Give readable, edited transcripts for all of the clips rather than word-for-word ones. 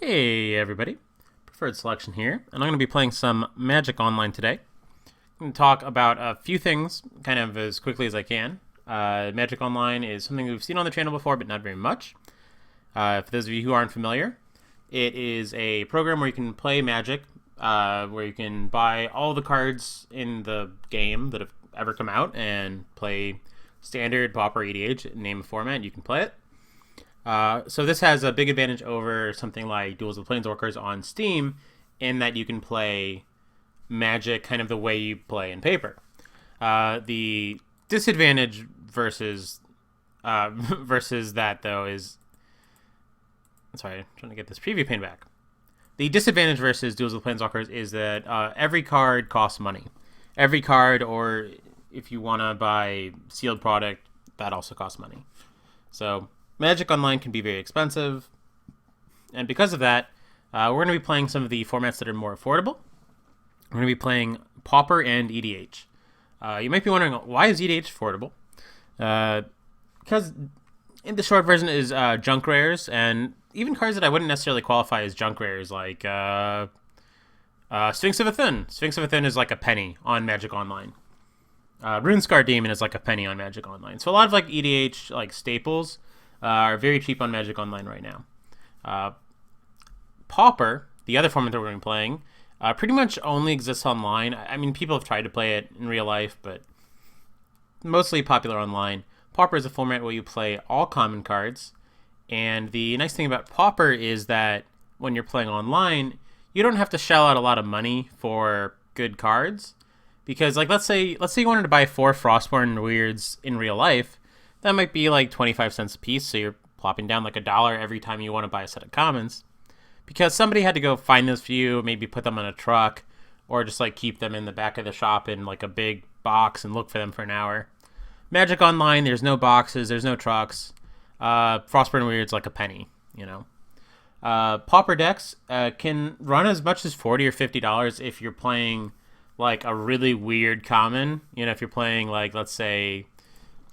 Hey everybody, Preferred Selection here, and I'm going to be playing some Magic Online today. I'm going to talk about a few things, kind of as quickly as I can. Magic Online is something we've seen on the channel before, but not very much. For those of you who aren't familiar, it is a program where you can play Magic, where you can buy all the cards in the game that have ever come out and play Standard, Pauper, EDH, name a format, you can play it. So this has a big advantage over something like Duels of Planeswalkers on Steam in that you can play Magic kind of the way you play in paper. The disadvantage versus that, though, is... Sorry, I'm trying to get this preview pane back. The disadvantage versus Duels of Planeswalkers is that every card costs money. Every card, or if you want to buy sealed product, that also costs money. So Magic Online can be very expensive, and because of that, we're going to be playing some of the formats that are more affordable. We're going to be playing Pauper and EDH. You might be wondering, why is EDH affordable? Because in the short version is junk rares, and even cards that I wouldn't necessarily qualify as junk rares, like Sphinx of Athun. Sphinx of Athun is like a penny on Magic Online. Runescar Demon is like a penny on Magic Online. So a lot of like EDH like staples are very cheap on Magic Online right now. Pauper, the other format that we're going to be playing, pretty much only exists online. I mean, people have tried to play it in real life, but mostly popular online. Pauper is a format where you play all common cards, and the nice thing about Pauper is that when you're playing online, you don't have to shell out a lot of money for good cards, because like let's say you wanted to buy 4 Frostborn Weirds in real life. That might be like 25 cents a piece, so you're plopping down like $1 every time you want to buy a set of commons. Because somebody had to go find those for you, maybe put them on a truck, or just like keep them in the back of the shop in like a big box and look for them for an hour. Magic Online, there's no boxes, there's no trucks. Frostburn Weird's like a penny, you know. Pauper decks can run as much as $40 or $50 if you're playing like a really weird common. You know, if you're playing like, let's say,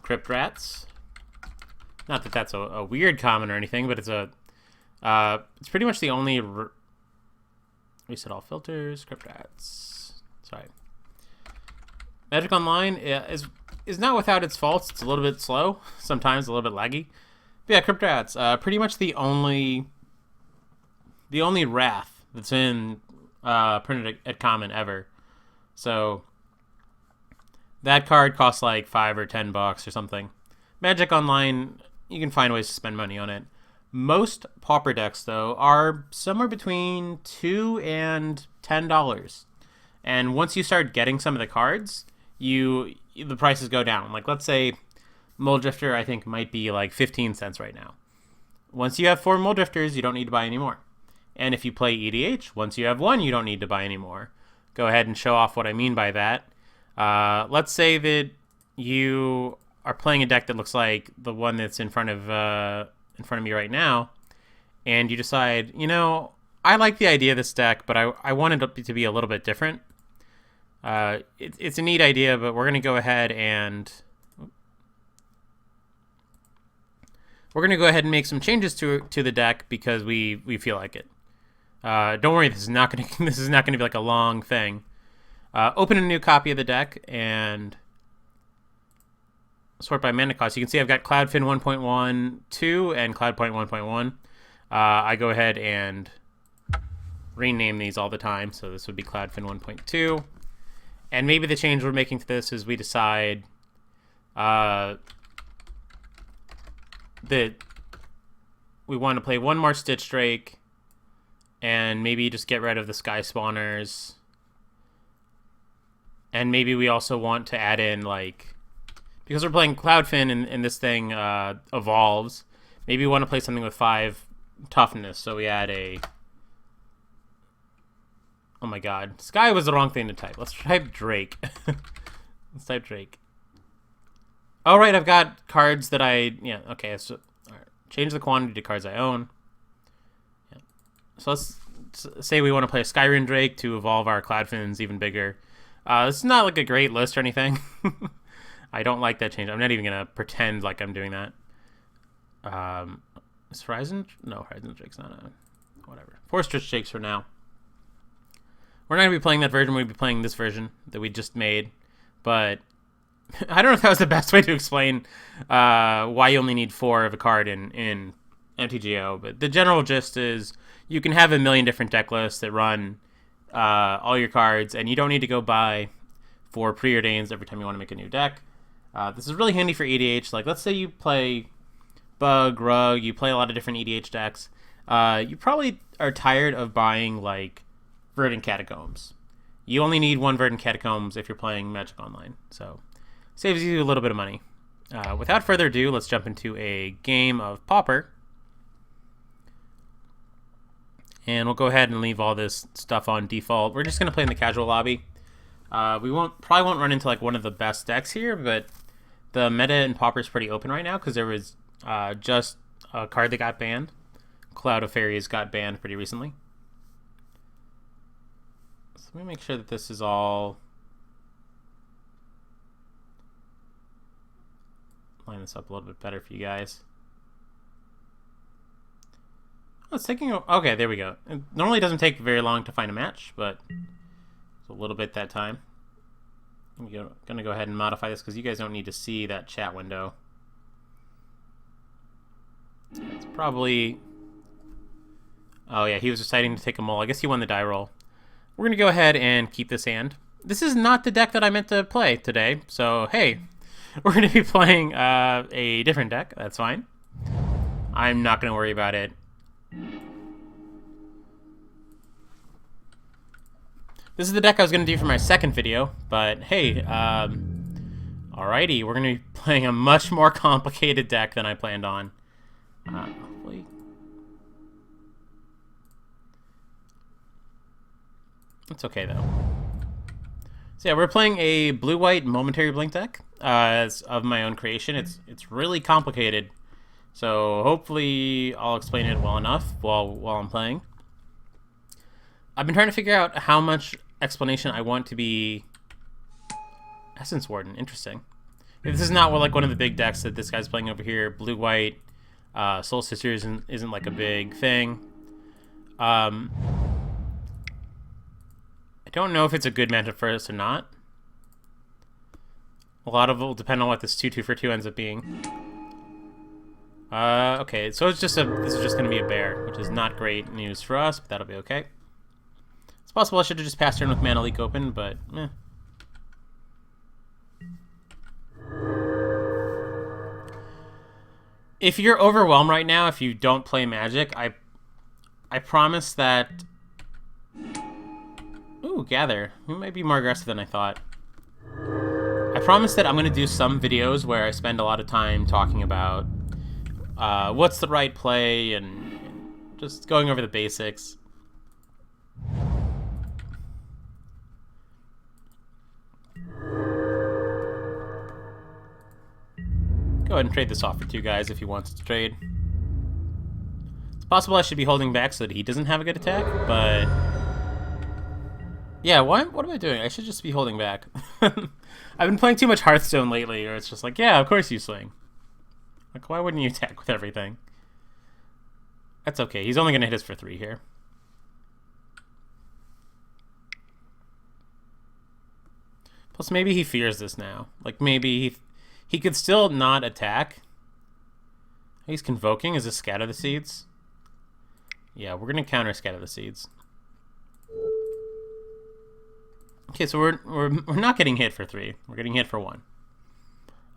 Crypt Rats. Not that that's a weird common or anything, but it's pretty much the only... Reset all filters, Crypt Rats. Sorry. Magic Online is not without its faults. It's a little bit slow, sometimes a little bit laggy. But yeah, Crypt Rats, pretty much the only Wrath that's in printed at common ever. So that card costs like $5 or $10 or something. Magic Online, you can find ways to spend money on it. Most Pauper decks, though, are somewhere between $2 and $10. And once you start getting some of the cards, the prices go down. Like, let's say Muldrifter, I think, might be like 15 cents right now. Once you have 4 Muldrifters, you don't need to buy any more. And if you play EDH, once you have 1, you don't need to buy any more. Go ahead and show off what I mean by that. Let's say that you are playing a deck that looks like the one that's in front of me right now, and you decide, you know, I like the idea of this deck, but I want it to be a little bit different. It's a neat idea, but we're going to go ahead and make some changes to the deck because we feel like it. Don't worry, this is not going to be like a long thing. Open a new copy of the deck and sort by mana cost. You can see I've got Cloudfin 1.12 and Cloudpoint 1.1. I go ahead and rename these all the time, so this would be Cloudfin 1.2. And maybe the change we're making to this is we decide that we want to play one more Stitch Drake and maybe just get rid of the Sky Spawners. And maybe we also want to add in, like, because we're playing Cloudfin and this thing evolves, maybe we want to play something with 5 toughness, so we add a... Oh my god. Sky was the wrong thing to type. Let's type Drake. Let's type Drake. All right, I've got cards that yeah, okay, so... All right, change the quantity to cards I own. Yeah. So let's say we want to play a Skyrim Drake to evolve our Cloudfins even bigger. This is not like a great list or anything. I don't like that change. I'm not even going to pretend like I'm doing that. Is Horizon? No, Horizon Drake's not a... Whatever. 4 Stretch Shakes for now. We're not going to be playing that version. We'll be playing this version that we just made. But I don't know if that was the best way to explain why you only need 4 of a card in MTGO. But the general gist is you can have a million different deck lists that run all your cards, and you don't need to go buy 4 preordains every time you want to make a new deck. This is really handy for EDH. Like, let's say you play Bug, Rug, you play a lot of different EDH decks. You probably are tired of buying, like, Verdant Catacombs. You only need 1 Verdant Catacombs if you're playing Magic Online. So, saves you a little bit of money. Without further ado, let's jump into a game of Pauper. And we'll go ahead and leave all this stuff on default. We're just going to play in the casual lobby. We probably won't run into like one of the best decks here, but the meta in Pauper is pretty open right now because there was just a card that got banned. Cloud of Fairies got banned pretty recently. So let me make sure that this is all... line this up a little bit better for you guys. Oh, it's taking... okay, there we go. It normally doesn't take very long to find a match, but it's a little bit that time. I'm going to go ahead and modify this because you guys don't need to see that chat window. It's probably... oh yeah, he was deciding to take a mull. I guess he won the die roll. We're going to go ahead and keep this hand. This is not the deck that I meant to play today, so hey, we're going to be playing a different deck. That's fine. I'm not going to worry about it. This is the deck I was going to do for my second video, but hey, alrighty, we're going to be playing a much more complicated deck than I planned on. Hopefully. It's okay, though. So yeah, we're playing a blue-white Momentary Blink deck as of my own creation. It's really complicated. So hopefully I'll explain it well enough while I'm playing. I've been trying to figure out how much explanation I want to be... Essence Warden, interesting. If this is not like one of the big decks that this guy's playing over here, blue-white, Soul Sisters isn't like a big thing. I don't know if it's a good matchup for us or not. A lot of it will depend on what this 2/2 for 2 ends up being. Okay, so this is just going to be a bear, which is not great news for us, but that'll be okay. It's possible I should have just passed turn with Mana Leak open, but eh. If you're overwhelmed right now, if you don't play Magic, I promise that... ooh, Gather. We might be more aggressive than I thought. I promise that I'm going to do some videos where I spend a lot of time talking about what's the right play and just going over the basics. Go ahead and trade this off for 2 guys if he wants to trade. It's possible I should be holding back so that he doesn't have a good attack, but... yeah, what am I doing? I should just be holding back. I've been playing too much Hearthstone lately, or it's just like, yeah, of course you swing. Like, why wouldn't you attack with everything? That's okay. He's only going to hit us for 3 here. Plus, maybe he fears this now. Like, maybe he could still not attack. He's Convoking. Is this Scatter the Seeds? Yeah, we're going to counter Scatter the Seeds. Okay, so we're not getting hit for 3. We're getting hit for 1.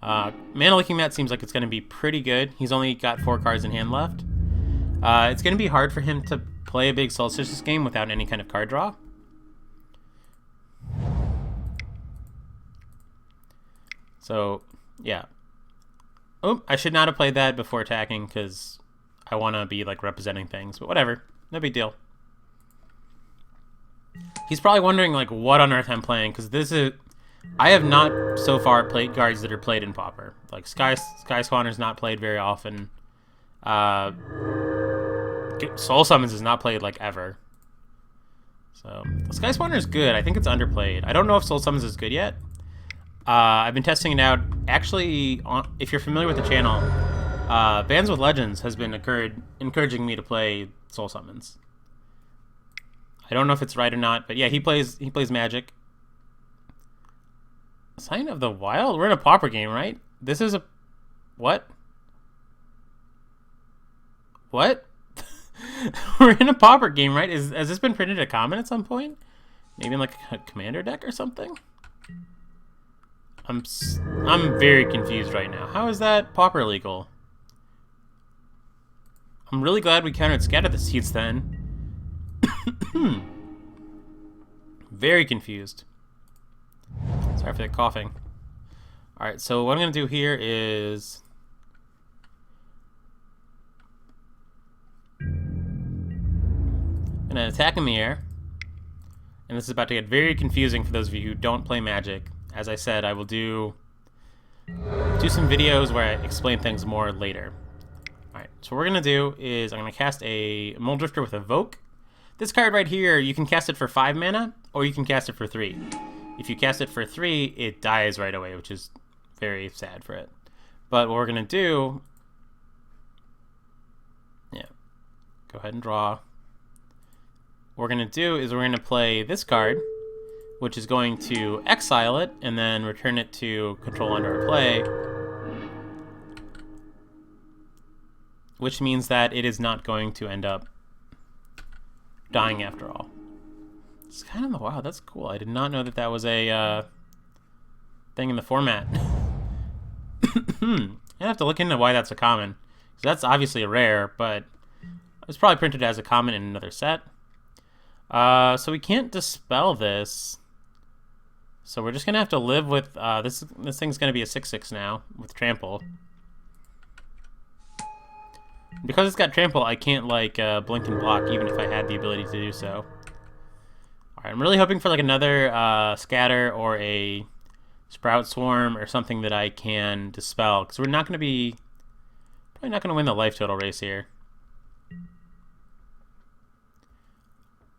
Mana Leaking Mat seems like it's going to be pretty good. He's only got 4 cards in hand left. It's going to be hard for him to play a big Soul Sisters game without any kind of card draw. So, yeah. Oh, I should not have played that before attacking because I want to be like representing things, but whatever. No big deal. He's probably wondering like what on earth I'm playing because I have not so far played cards that are played in Pauper. Like Sky Squander's not played very often. Soul Summons is not played like ever. So Sky Squander is good. I think it's underplayed. I don't know if Soul Summons is good yet. I've been testing it out. Actually, if you're familiar with the channel, Bands with Legends has been encouraging me to play Soul Summons. I don't know if it's right or not, but yeah, he plays Magic. Sign of the Wild? We're in a Pauper game, right? This is a... What? What? We're in a Pauper game, right? Has this been printed at common at some point? Maybe in like a commander deck or something? I'm very confused right now. How is that Pauper legal? I'm really glad we countered Scatter the Seeds then. Very confused. Sorry for the coughing. Alright, so what I'm going to do here is... I'm going to attack in the air. And this is about to get very confusing for those of you who don't play Magic. As I said, I will do some videos where I explain things more later. Alright, so what we're going to do is I'm going to cast a Muldrifter with Evoke. This card right here, you can cast it for 5 mana, or you can cast it for 3. If you cast it for 3, it dies right away, which is very sad for it. But what we're going to do... Yeah. Go ahead and draw. What we're going to do is we're going to play this card, which is going to exile it, and then return it to control under our play. Which means that it is not going to end up dying after all. It's kind of... Wow, that's cool. I did not know that that was a thing in the format. I have to look into why that's a common. So that's obviously a rare, but it was probably printed as a common in another set. So we can't dispel this. So we're just going to have to live with... this thing's going to be a 6/6 now with Trample. Because it's got Trample, I can't, like, blink and block, even if I had the ability to do so. Alright, I'm really hoping for, like, another Scatter or a Sprout Swarm or something that I can dispel. Because we're not going to be... Probably not going to win the life total race here.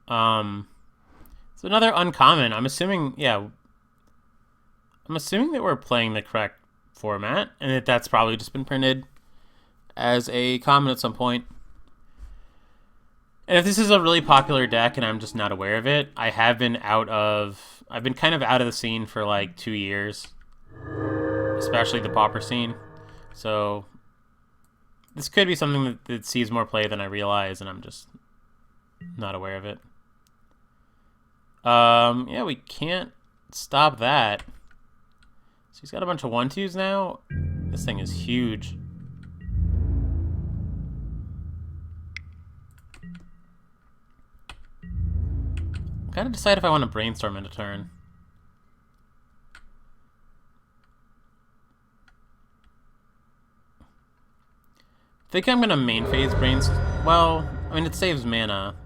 It's another uncommon. I'm assuming... Yeah. I'm assuming that we're playing the correct format. And that that's probably just been printed as a common at some point. And if this is a really popular deck and I'm just not aware of it, I've been kind of out of the scene for like 2 years, especially the Pauper scene. So this could be something that sees more play than I realize, and I'm just not aware of it. Yeah, we can't stop that. So he's got a bunch of 1/2s now. This thing is huge. Gotta decide if I want to brainstorm in a turn. I think I'm gonna main phase brainstorm. Well, I mean, it saves mana.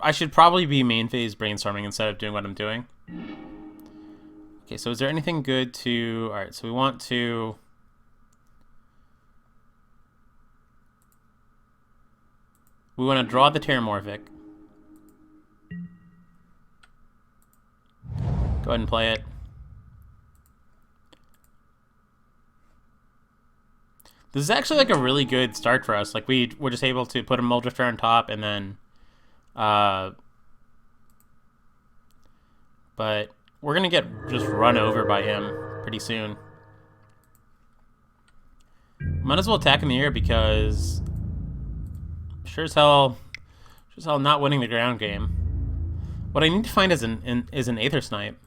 I should probably be main phase brainstorming instead of doing what I'm doing. Okay, so is there anything good to... Alright, so we want to... We want to draw the Terramorphic. Go ahead and play it. This is actually like a really good start for us. Like we're just able to put a Muldrifter on top and then... but we're going to get just run over by him pretty soon. Might as well attack in the air because... Sure as hell not winning the ground game. What I need to find is an Aether Snipe.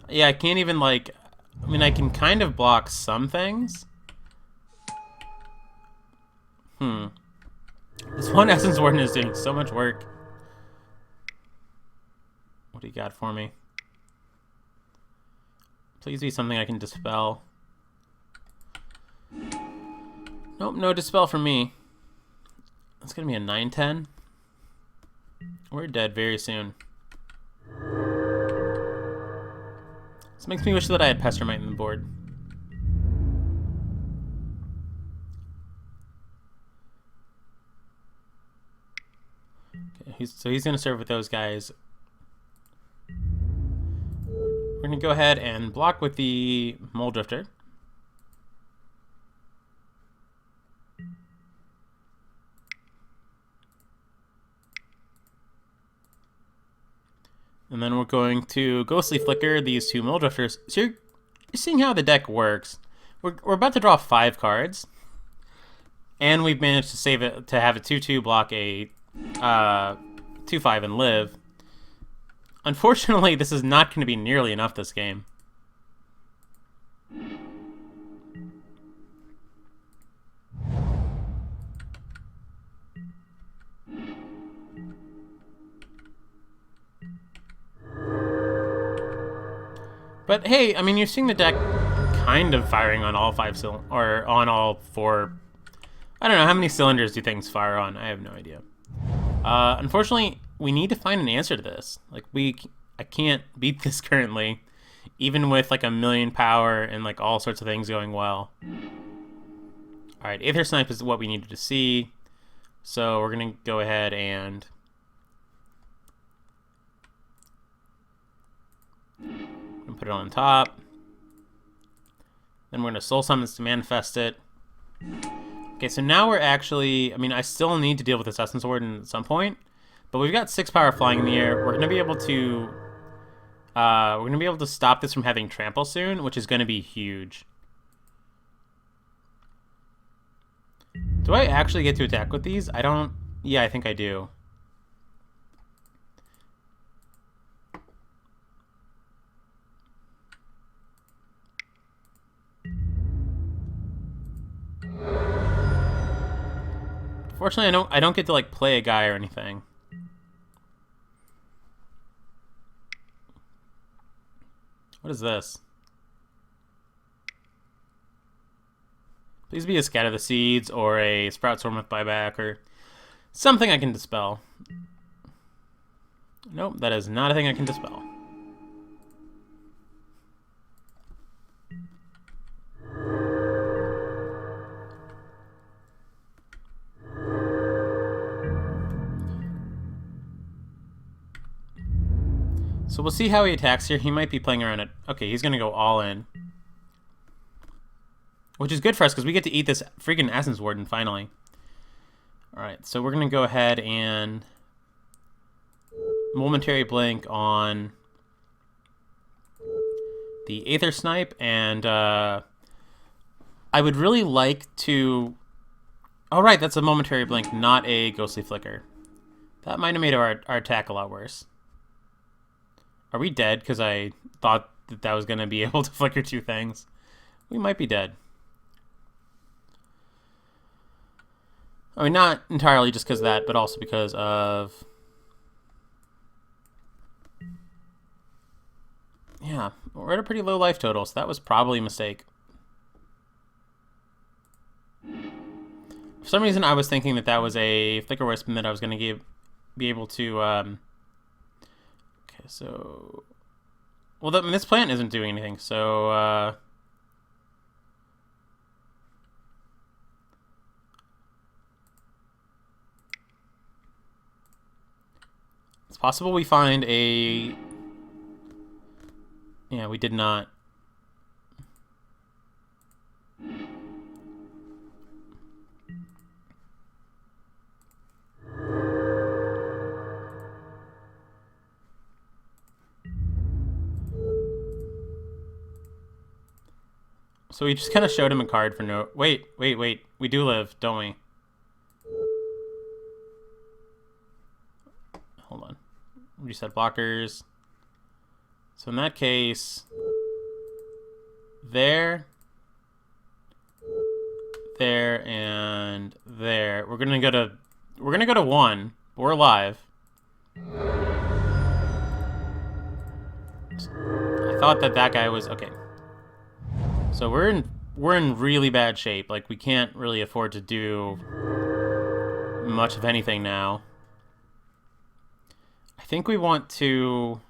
Yeah, I can't even, like... I mean, I can kind of block some things. This one Essence Warden is doing so much work. What do you got for me? Please be something I can dispel. Nope, no dispel for me. It's gonna be a 9/10. We're dead very soon. This makes me wish that I had Pestermite in the board. Okay, so he's gonna serve with those guys. We're gonna go ahead and block with the Muldrifter. And then we're going to Ghostly Flicker these two Mill Drifters. So you're seeing how the deck works. We're about to draw 5 cards. And we've managed to save it to have a 2/2 block a 2/5 and live. Unfortunately, this is not going to be nearly enough this game. But hey, I mean, you're seeing the deck kind of firing on all 5 or on all 4. I don't know, how many cylinders do things fire on? I have no idea. Unfortunately, we need to find an answer to this. Like, I can't beat this currently, even with like 1,000,000 power and like all sorts of things going well. All right, Aether Snipe is what we needed to see, so we're gonna go ahead and put it on top. Then we're gonna Soul Summons to manifest it. Okay, so now we're actually, I mean, I still need to deal with this Essence Warden at some point, but we've got 6 power flying in the air. We're gonna be able to stop this from having trample soon, which is gonna be huge. Do I actually get to attack with these? I don't. Yeah, I think I do. Fortunately, I don't get to like play a guy or anything. What is this? Please be a Scatter the Seeds or a Sprout Storm with buyback or something I can dispel. Nope, that is not a thing I can dispel. So we'll see how he attacks here. He might be playing around it. Okay, he's going to go all in. Which is good for us because we get to eat this freaking Essence Warden finally. Alright, so we're going to go ahead and Momentary Blink on the Aether Snipe. And I would really like to... Oh, right, that's a Momentary Blink, not a Ghostly Flicker. That might have made our attack a lot worse. Are we dead? Because I thought that was going to be able to flicker 2 things. We might be dead. I mean, not entirely just because of that, but also because of... Yeah, we're at a pretty low life total, so that was probably a mistake. For some reason, I was thinking that that was a Flicker Wisp and that I was going to be able to... Okay, so... Well, I mean, this plant isn't doing anything, so... It's possible we find a... Yeah, we did not. So we just kind of showed him a card for no... Wait. We do live, don't we? Hold on. Reset blockers. So in that case... There, and there. We're gonna go to 1, but we're alive. I thought that guy was okay. So we're in really bad shape. Like, we can't really afford to do much of anything now. I think we want to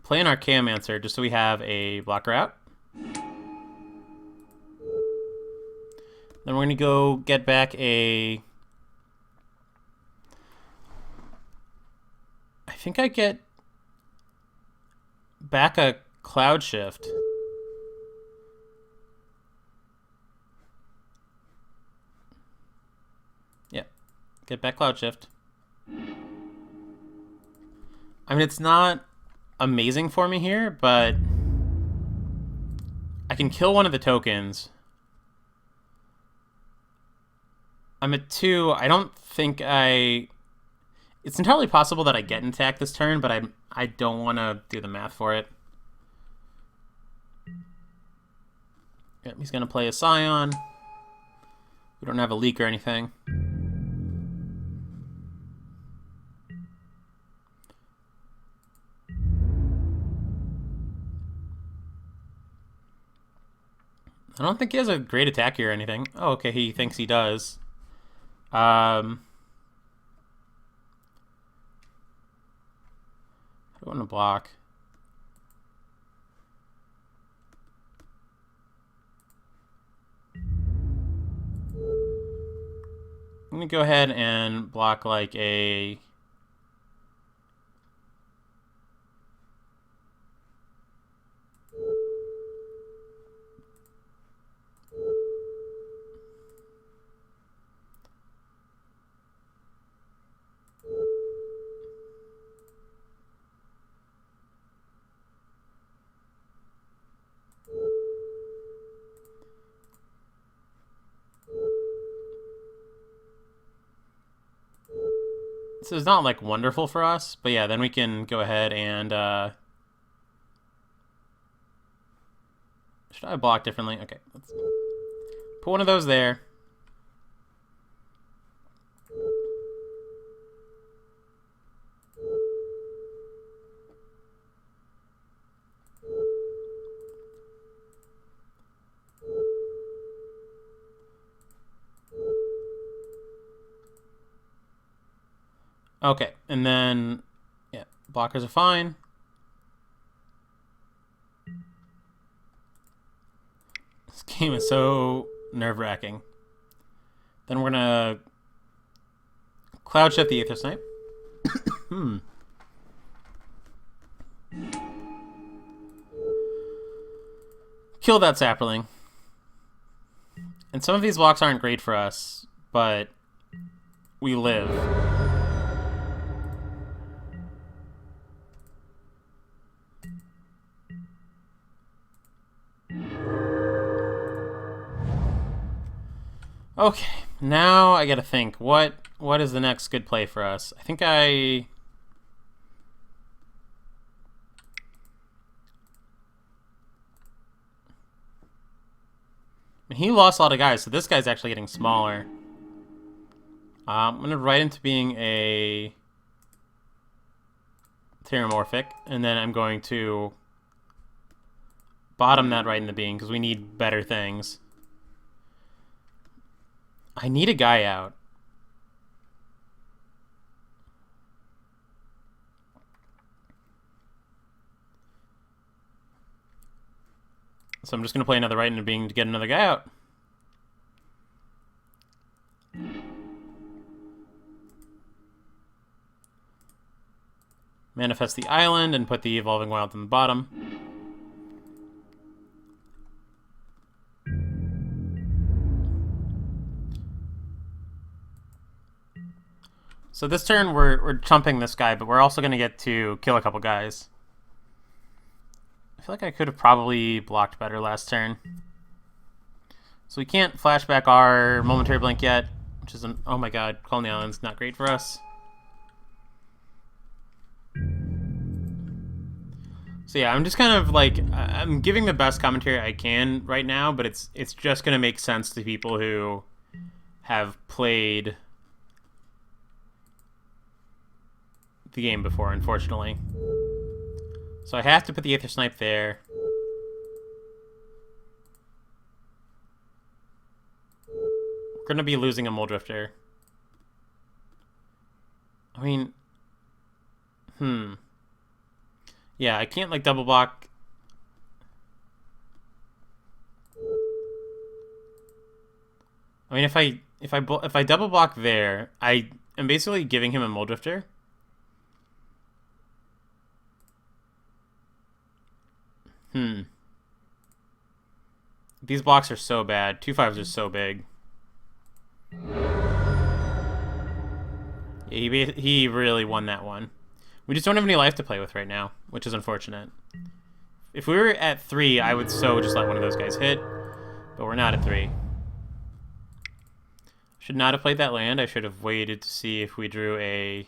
play an Archaeomancer just so we have a blocker out. Then we're going to go get back a... I think I get back a Cloud Shift. Yeah, get back Cloud Shift. I mean, it's not amazing for me here, but I can kill one of the tokens. I'm at 2. I don't think I... It's entirely possible that I get an attack this turn, but I don't want to do the math for it. Yep, he's going to play a Scion. We don't have a leak or anything. I don't think he has a great attack here or anything. Oh, okay, he thinks he does. I want to block. I'm going to go ahead and block like a... This is not like wonderful for us, but yeah, then we can go ahead and should I block differently? Okay, let's put one of those there. Okay, and then, yeah, blockers are fine. This game is so nerve-wracking. Then we're gonna Cloud Shift the Aether Snipe. Kill that Sapperling. And some of these blocks aren't great for us, but we live. Okay, now I gotta think. What is the next good play for us? I think I mean, he lost a lot of guys, so this guy's actually getting smaller. I'm gonna right into being a Terramorphic, and then I'm going to bottom that right into being because we need better things. I need a guy out. So I'm just going to play another right into being to get another guy out. Manifest the island and put the Evolving Wild on the bottom. So this turn we're chumping this guy, but we're also going to get to kill a couple guys. I feel like I could have probably blocked better last turn. So we can't flashback our Momentary Blink yet, which is an... Oh my god, Calling the Island's not great for us. So yeah, I'm just kind of like... I'm giving the best commentary I can right now, but it's just going to make sense to people who have played the game before, unfortunately. So I have to put the Aether Snipe there. We're going to be losing a Muldrifter. I mean... Yeah, I can't, like, double block... I mean, if I double block there, I am basically giving him a Muldrifter. These blocks are so bad. 2/5s are so big. Yeah, he really won that one. We just don't have any life to play with right now, which is unfortunate. If we were at 3, I would so just let one of those guys hit, but we're not at 3. Should not have played that land. I should have waited to see if we drew a...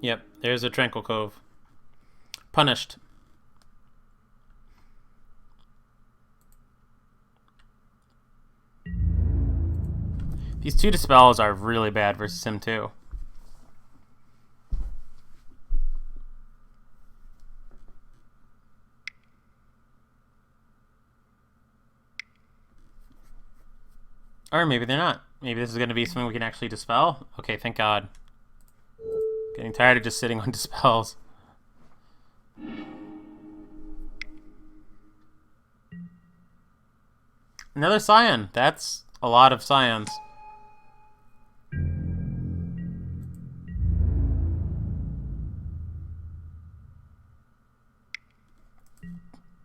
Yep, there's a Tranquil Cove. Punished. These 2 Dispels are really bad versus him, too. Or maybe they're not. Maybe this is going to be something we can actually dispel. Okay, thank God. Getting tired of just sitting on dispels. Another Scion. That's a lot of Scions.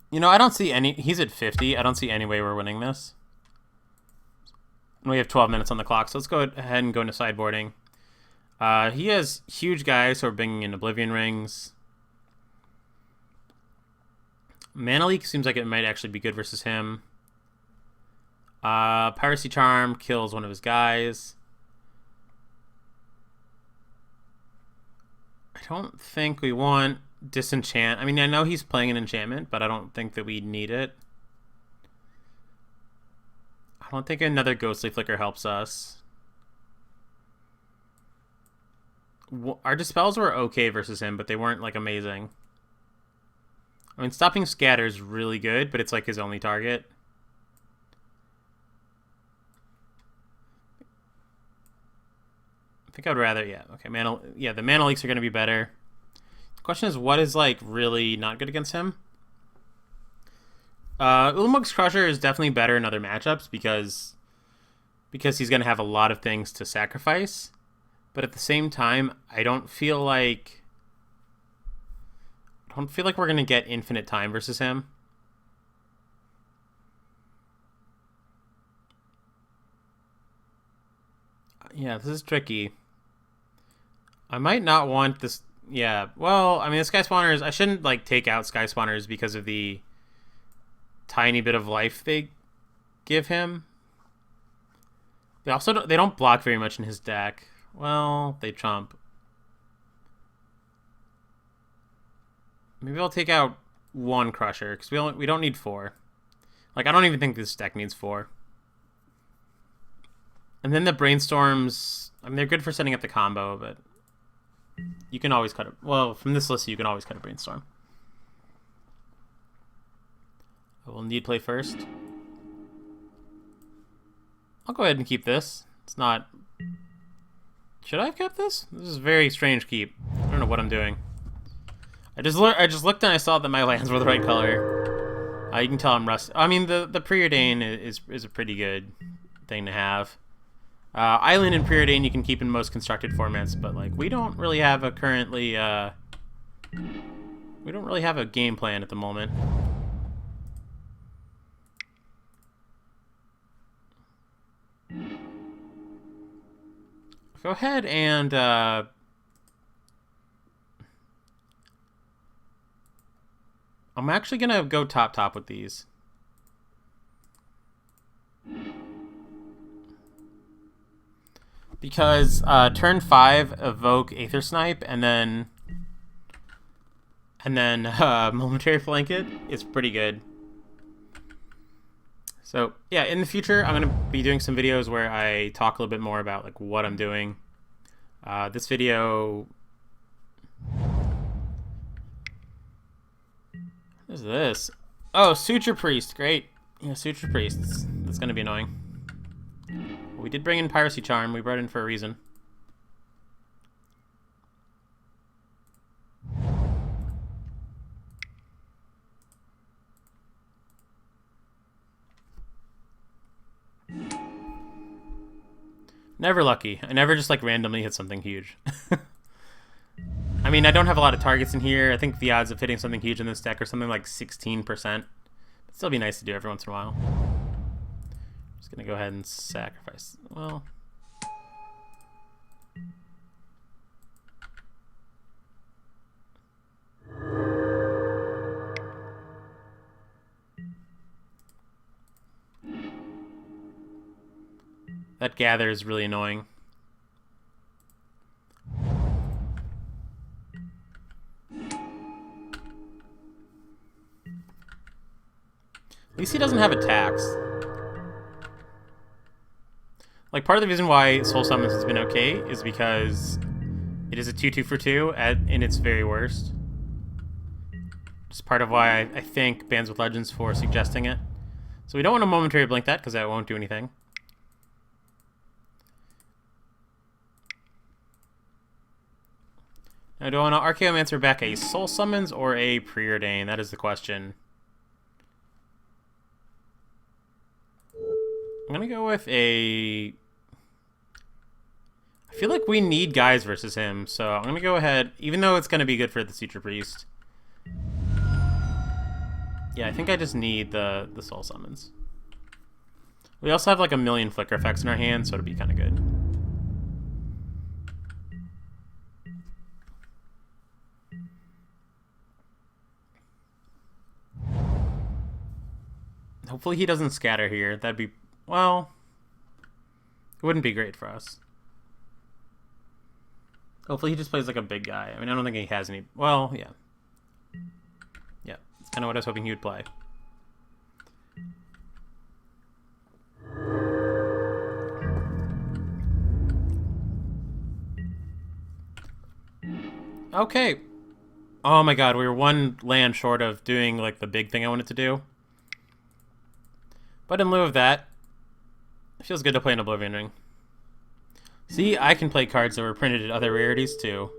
You know, I don't see any... He's at 50. I don't see any way we're winning this. And we have 12 minutes on the clock, so let's go ahead and go into sideboarding. He has huge guys who are bringing in Oblivion Rings. Mana Leak seems like it might actually be good versus him. Piracy Charm kills one of his guys. I don't think we want Disenchant. I mean, I know he's playing an enchantment, but I don't think that we need it. I don't think another Ghostly Flicker helps us. Our Dispels were okay versus him, but they weren't, like, amazing. I mean, Stopping Scatter is really good, but it's, like, his only target. I think I would rather, yeah. Okay, the Mana Leaks are going to be better. The question is, what is, like, really not good against him? Ulamog's Crusher is definitely better in other matchups because he's going to have a lot of things to sacrifice. But at the same time, I don't feel like we're going to get infinite time versus him. Yeah, this is tricky. I might not want this. Yeah, well, I mean, the Sky Spawners, I shouldn't, like, take out Sky Spawners because of the tiny bit of life they give him. They don't block very much in his deck. Well, they trump. Maybe I'll take out 1 Crusher because we don't need 4. Like, I don't even think this deck needs 4. And then the Brainstorms, I mean, they're good for setting up the combo, but you can always cut it. Well, from this list, you can always cut a Brainstorm. I will need play first. I'll go ahead and keep this. It's not... Should I have kept this? This is a very strange keep. I don't know what I'm doing. I just looked and I saw that my lands were the right color. You can tell I'm rusty. I mean, the Preordain is a pretty good thing to have. Island and Preordain you can keep in most constructed formats, but like we don't really have a currently we don't really have a game plan at the moment. Go ahead and I'm actually gonna go top with these. Because turn 5 evoke Aether Snipe and then Momentary Blanket is pretty good. So yeah, in the future I'm gonna be doing some videos where I talk a little bit more about like what I'm doing. This video, what is this? Oh, Suture Priest, great. Yeah, Suture Priest. That's gonna be annoying. We did bring in Piracy Charm. We brought it in for a reason. Never lucky. I never just like randomly hit something huge. I mean, I don't have a lot of targets in here. I think the odds of hitting something huge in this deck are something like 16%. It'd still be nice to do every once in a while. Just gonna go ahead and sacrifice. Well, that gather is really annoying. At least he doesn't have attacks. Like, part of the reason why Soul Summons has been okay is because it is a 2-2 for 2 in its very worst. Just part of why I thank Bands with Legends for suggesting it. So we don't want to momentary blink that because that won't do anything. Now, do I want to Archaeomancer back a Soul Summons or a Preordain? That is the question. I'm going to go with a... I feel like we need guys versus him, so I'm going to go ahead, even though it's going to be good for the Suture Priest. Yeah, I think I just need the Soul Summons. We also have like a million Flicker effects in our hand, so it'll be kind of good. Hopefully he doesn't scatter here. That'd be... Well, it wouldn't be great for us. Hopefully he just plays like a big guy. I mean, I don't think he has any... Well, yeah. Yeah, that's kind of what I was hoping he would play. Okay. Oh my god, we were one land short of doing like the big thing I wanted to do. But in lieu of that, it feels good to play an Oblivion Ring. See, I can play cards that were printed at other rarities too.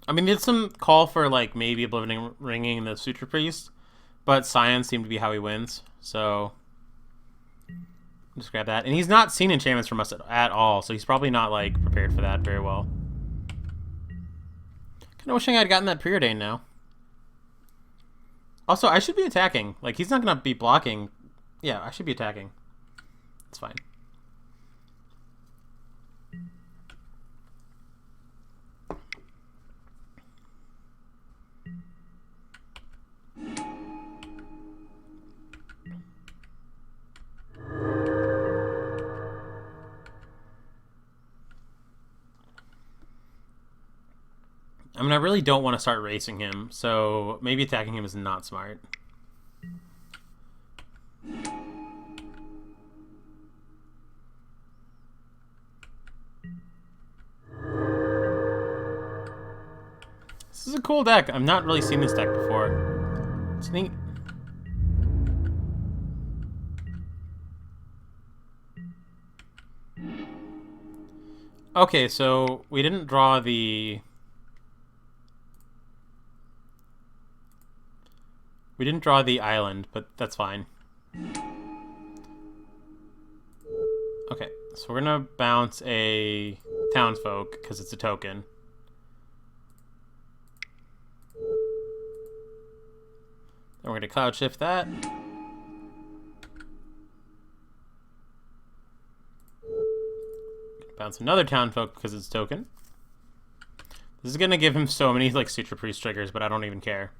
I mean, there's some call for like maybe Oblivion Ringing the Suture Priest, but Scion seemed to be how he wins, so just grab that. And he's not seen enchantments from us at all, so he's probably not like prepared for that very well. Kind of wishing I'd gotten that Preordain now. Also, I should be attacking. Like, he's not going to be blocking. Yeah, I should be attacking. It's fine. I mean, I really don't want to start racing him, so maybe attacking him is not smart. This is a cool deck. I've not really seen this deck before. It's neat. Okay, so we didn't draw the... We didn't draw the island, but that's fine. Okay, so we're gonna bounce a Townsfolk because it's a token. Then we're gonna Cloud Shift that. Bounce another Townfolk because it's a token. This is gonna give him so many like Suture Priest triggers, but I don't even care.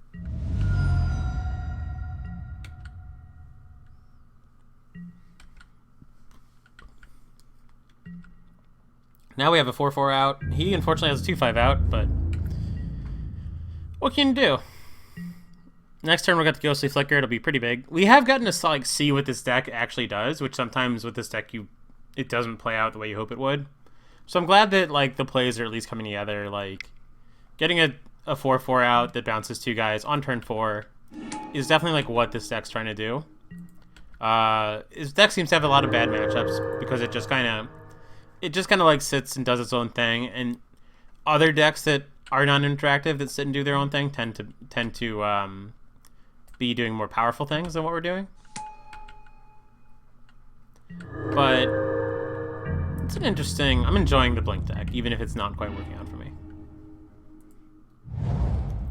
Now we have a 4-4 out. He unfortunately has a 2-5 out, but what can you do? Next turn we'll get the Ghostly Flicker. It'll be pretty big. We have gotten to like see what this deck actually does, which sometimes with this deck it doesn't play out the way you hope it would. So I'm glad that like the plays are at least coming together. Like getting a 4-4 out that bounces 2 guys on turn 4 is definitely like what this deck's trying to do. His deck seems to have a lot of bad matchups because it just kind of like sits and does its own thing, and other decks that are non-interactive that sit and do their own thing tend to be doing more powerful things than what we're doing. But it's an interesting... I'm enjoying the Blink deck, even if it's not quite working out for me.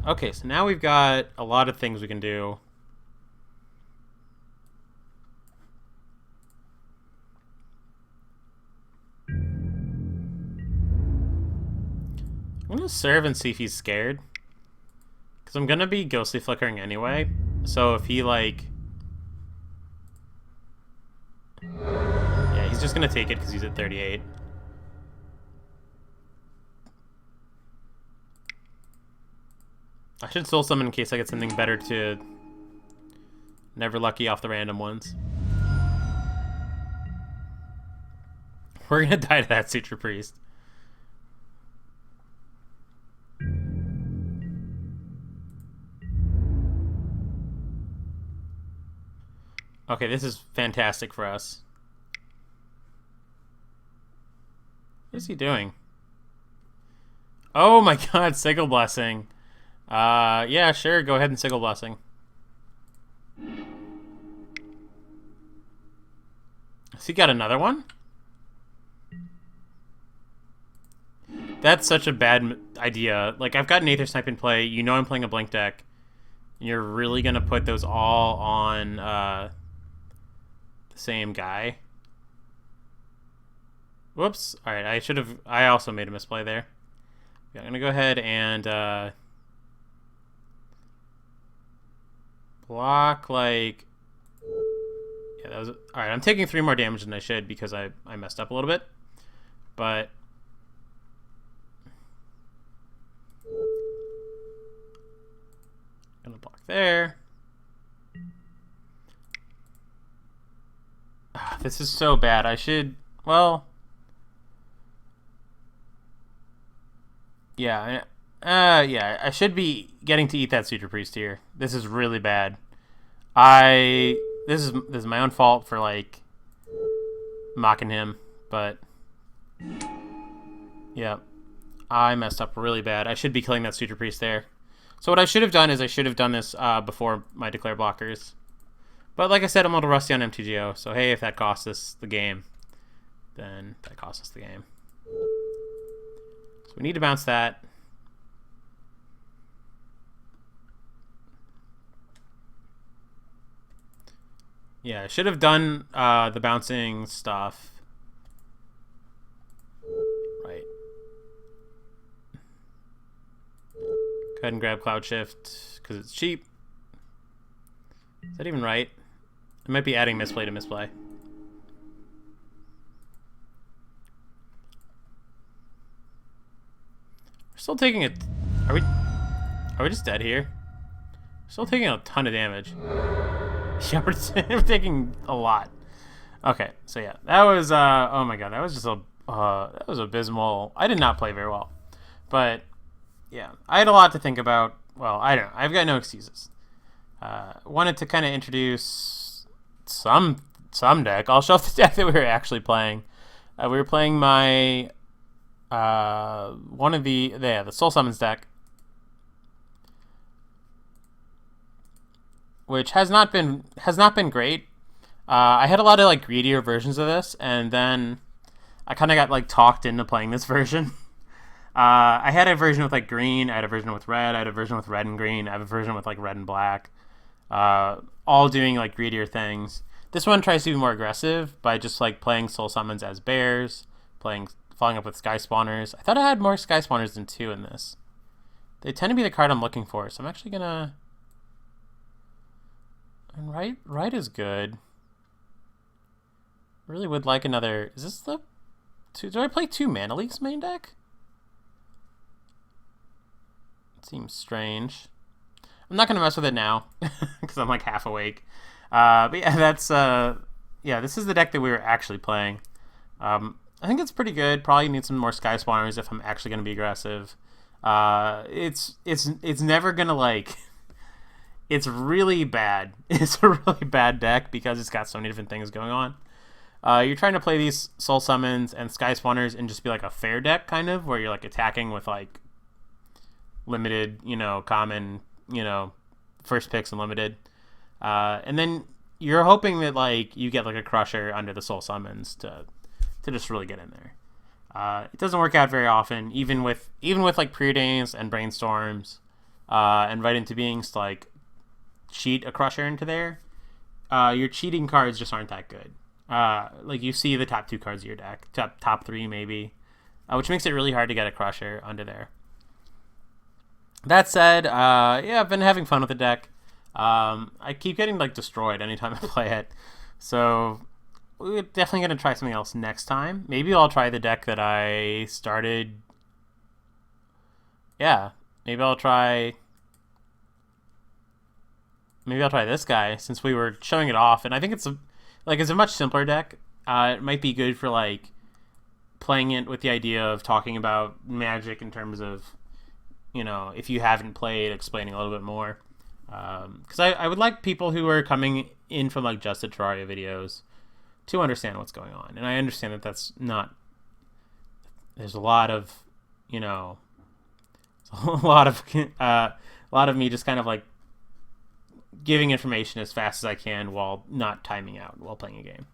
Okay, so now we've got a lot of things we can do. I'm gonna serve and see if he's scared. Because I'm gonna be ghostly flickering anyway. So if he, like... Yeah, he's just gonna take it because he's at 38. I should soul summon in case I get something better to... Never lucky off the random ones. We're gonna die to that Suture Priest. Okay, this is fantastic for us. What is he doing? Oh my god, Sigil Blessing. Yeah, sure, go ahead and Sigil Blessing. Has he got another one? That's such a bad idea. Like, I've got an Aether Snipe in play. You know I'm playing a Blink deck. And you're really going to put those all on the same guy. Whoops. Alright, I also made a misplay there. Yeah, I'm going to go ahead and block, like... Yeah, that was... Alright, I'm taking 3 more damage than I should because I messed up a little bit. But... Gonna block there. This is so bad. I should... Well... Yeah, yeah, I should be getting to eat that Suture Priest here. This is really bad. This is my own fault for, like, mocking him, but... Yeah. I messed up really bad. I should be killing that Suture Priest there. So what I should have done is I should have done this before my declare blockers. But like I said, I'm a little rusty on MTGO, so hey, if that costs us the game, then that costs us the game. So we need to bounce that. Yeah, I should have done the bouncing stuff. Right. Go ahead and grab Cloud Shift because it's cheap. Is that even right? I might be adding misplay to misplay. We're still taking it. Are we just dead here? We're still taking a ton of damage. Yeah, we're taking a lot. Okay, so yeah, that was oh my god, that was just that was abysmal. I did not play very well, but yeah, I had a lot to think about. Well, I don't know. I've got no excuses. Wanted to kind of introduce some deck. I'll show the deck that we were actually playing. We were playing my one of the Soul Summons deck, which has not been great. I had a lot of like greedier versions of this, and then I kind of got like talked into playing this version. I had a version with like green, I had a version with red, I had a version with red and green, I have a version with like red and black, all doing like greedier things. This one tries to be more aggressive by just like playing Soul Summons as bears, following up with Sky Spawners. I thought I had more Sky Spawners than 2 in this. They tend to be the card I'm looking for, so I'm actually gonna... And right is good. Really would like another... Is this the... Do I play 2 Mana Leaks main deck? It seems strange. I'm not going to mess with it now, because I'm like half awake. But yeah, that's... yeah, this is the deck that we were actually playing. I think it's pretty good. Probably need some more Sky Spawners if I'm actually going to be aggressive. It's never going to like... It's really bad. It's a really bad deck because it's got so many different things going on. You're trying to play these Soul Summons and Sky Spawners and just be like a fair deck, kind of, where you're like attacking with like limited, common, first picks and limited. And then you're hoping that like you get like a Crusher under the Soul Summons to just really get in there. It doesn't work out very often, even with like Preordains and Brainstorms, and Right Into Beings to like cheat a Crusher into there. Your cheating cards just aren't that good. Like you see the top 2 cards of your deck, top 3 maybe, which makes it really hard to get a Crusher under there. That said, yeah, I've been having fun with the deck. I keep getting like destroyed anytime I play it, so we're definitely gonna try something else next time. Maybe I'll try the deck that I started. Yeah, maybe I'll try. Maybe I'll try this guy since we were showing it off, and I think it's a much simpler deck. It might be good for like playing it with the idea of talking about Magic in terms of, if you haven't played, explaining a little bit more. Because I would like people who are coming in from like just the Terraria videos to understand what's going on, and I understand that that's not. There's a lot of, a lot of a lot of me just kind of like giving information as fast as I can while not timing out while playing a game.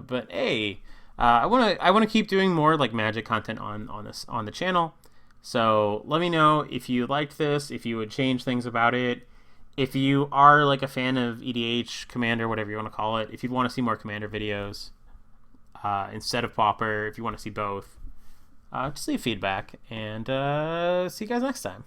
But hey, I wanna keep doing more like Magic content on the channel. So let me know if you liked this, if you would change things about it, if you are like a fan of EDH, Commander, whatever you want to call it, if you want to see more Commander videos instead of Pauper, if you want to see both, just leave feedback, and see you guys next time.